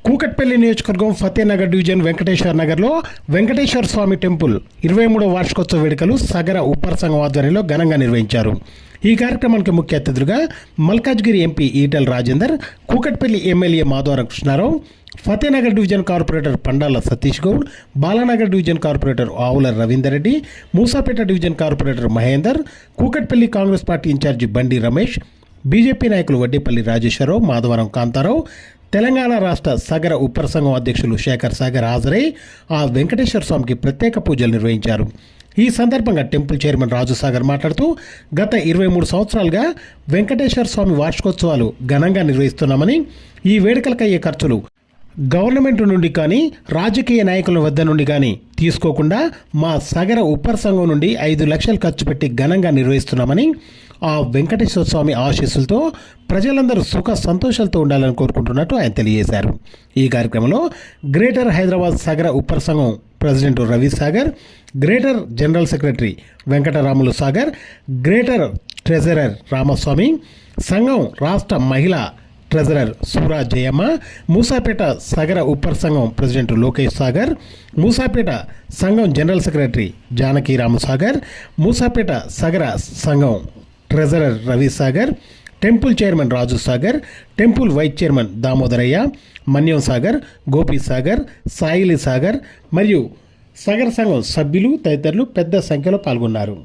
కూకట్పల్లి నియోజకవర్గం ఫతేనగర్ డివిజన్ వెంకటేశ్వర నగర్లో వెంకటేశ్వర స్వామి టెంపుల్ 23వ వార్షికోత్సవ వేడుకలు సగర ఉప్పర సంఘం ఆధ్వర్యంలో ఘనంగా నిర్వహించారు. ఈ కార్యక్రమానికి ముఖ్య అతిథులుగా Malkajgiri MP Etela Rajender, Kukatpally MLA Madhavaram Krishnarao, Fatehnagar division corporator Pandala Satish Goud, Balanagar division corporator Avula Ravinder Reddy, Moosapet division corporator Mahender, Kukatpally Congress party incharge Bandi Ramesh, BJP నాయకులు వడ్డేపల్లి రాజేశ్వరరావు, మాధవరం కాంతారావు, తెలంగాణ రాష్ట్ర సగర ఉప్పర సంఘం అధ్యక్షులు శేఖర్ సాగర్ హాజరై ఆ వెంకటేశ్వర స్వామికి ప్రత్యేక పూజలు నిర్వహించారు. ఈ సందర్భంగా టెంపుల్ చైర్మన్ రాజు సాగర్ మాట్లాడుతూ గత 23 సంవత్సరాలుగా వెంకటేశ్వర స్వామి వార్షికోత్సవాలు ఘనంగా నిర్వహిస్తున్నామని, ఈ వేడుకలకయ్యే ఖర్చులు గవర్నమెంట్ నుండి కానీ రాజకీయ నాయకుల వద్ద నుండి కానీ తీసుకోకుండా మా సగర ఉప్పర సంఘం నుండి 5 లక్షలు ఖర్చు పెట్టి ఘనంగా నిర్వహిస్తున్నామని, ఆ వెంకటేశ్వర స్వామి ఆశీస్సులతో ప్రజలందరూ సుఖ సంతోషాలతో ఉండాలని కోరుకుంటున్నట్టు ఆయన తెలియజేశారు. ఈ కార్యక్రమంలో greater Hyderabad Sagara Uppara Sangham president Ravi Sagar, greater general secretary Venkataramulu Sagar, greater treasurer Ramaswamy, సంఘం రాష్ట్ర మహిళా ట్రెజరర్ సూరా జయమ్మ, మూసాపేట సగర ఉప్పర సంఘం ప్రెసిడెంట్ లోకేష్ సాగర్, మూసాపేట సంఘం general secretary Janaki Ramasagar, Moosapet Sagara Sangham treasurer Ravi Sagar, temple chairman Raju Sagar, temple vice chairman Damodaraiah, Manyam Sagar, Gopi Sagar, Saili Sagar మరియు సగర సంఘం సభ్యులు తదితరులు పెద్ద సంఖ్యలో పాల్గొన్నారు.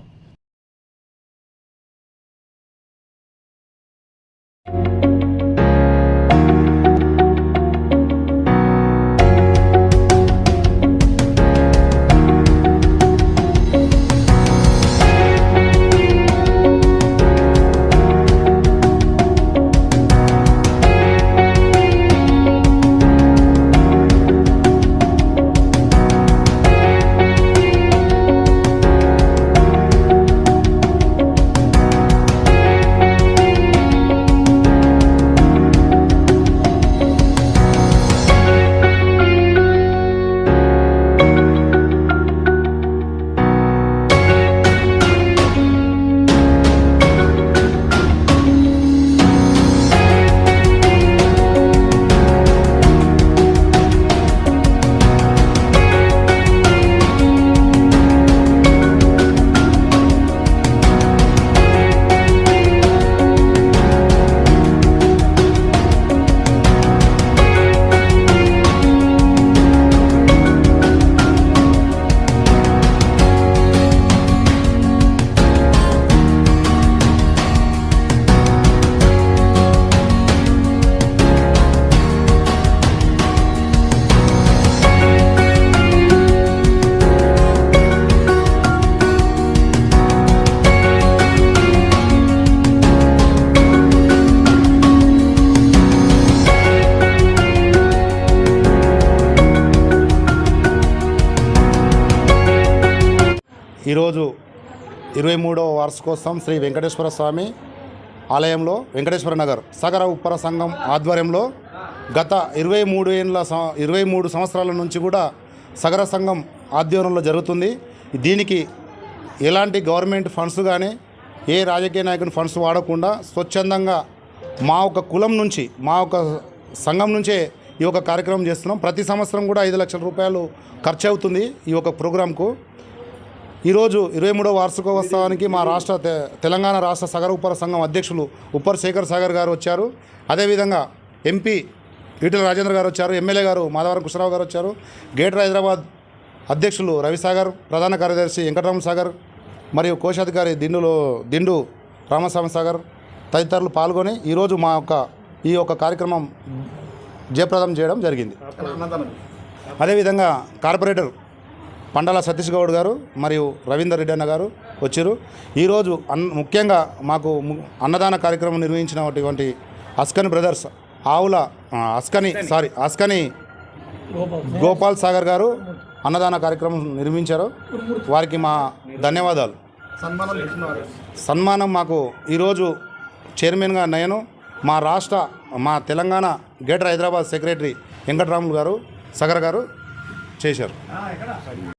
ఈరోజు 23వ వార్షికోత్సవం శ్రీ వెంకటేశ్వర స్వామి ఆలయంలో వెంకటేశ్వర నగర్ సగర ఉప్పర సంఘం ఆధ్వర్యంలో గత 23 సంవత్సరాల నుంచి కూడా సగర సంఘం ఆధ్వర్యంలో జరుగుతుంది. దీనికి ఎలాంటి గవర్నమెంట్ ఫండ్స్ కానీ ఏ రాజకీయ నాయకుని ఫండ్స్ వాడకుండా స్వచ్ఛందంగా మా ఒక కులం నుంచి మా ఒక సంఘం నుంచే ఈ యొక్క కార్యక్రమం చేస్తున్నాం. ప్రతి సంవత్సరం కూడా 5 లక్షల రూపాయలు ఖర్చు అవుతుంది ఈ యొక్క ప్రోగ్రాంకు. ఈరోజు 23వ వార్షికోత్సవానికి మా తెలంగాణ రాష్ట్ర సగర ఉప్పర సంఘం అధ్యక్షులు ఉప్పర్ శేఖర్ సాగర్ గారు వచ్చారు. అదేవిధంగా ఎంపీ ఈటెల రాజేందర్ గారు వచ్చారు, ఎమ్మెల్యే గారు మాధవరం కృష్ణరావు గారు వచ్చారు, గ్రేటర్ హైదరాబాద్ అధ్యక్షులు రవి సాగర్, ప్రధాన కార్యదర్శి వెంకటరామ సాగర్ మరియు కోశాధికారి దిండు రామస్వామి సాగర్ తదితరులు పాల్గొని ఈరోజు ఈ యొక్క కార్యక్రమం జయప్రదం చేయడం జరిగింది. అదేవిధంగా కార్పొరేటర్ పండాల సతీష్ గౌడ్ గారు మరియు రవీందర్ రెడ్డి అన్న గారు వచ్చారు. ఈరోజు ముఖ్యంగా మాకు అన్నదాన కార్యక్రమం నిర్వహించినటువంటి అస్కని బ్రదర్స్ అస్కని గోపాల్ సాగర్ గారు అన్నదాన కార్యక్రమం నిర్వహించారు. వారికి మా ధన్యవాదాలు. సన్మానం మాకు ఈరోజు చైర్మన్గా నేను మా తెలంగాణ గ్రేటర్ హైదరాబాద్ సెక్రటరీ వెంకటరాములు గారు సాగర్ గారు చేశారు.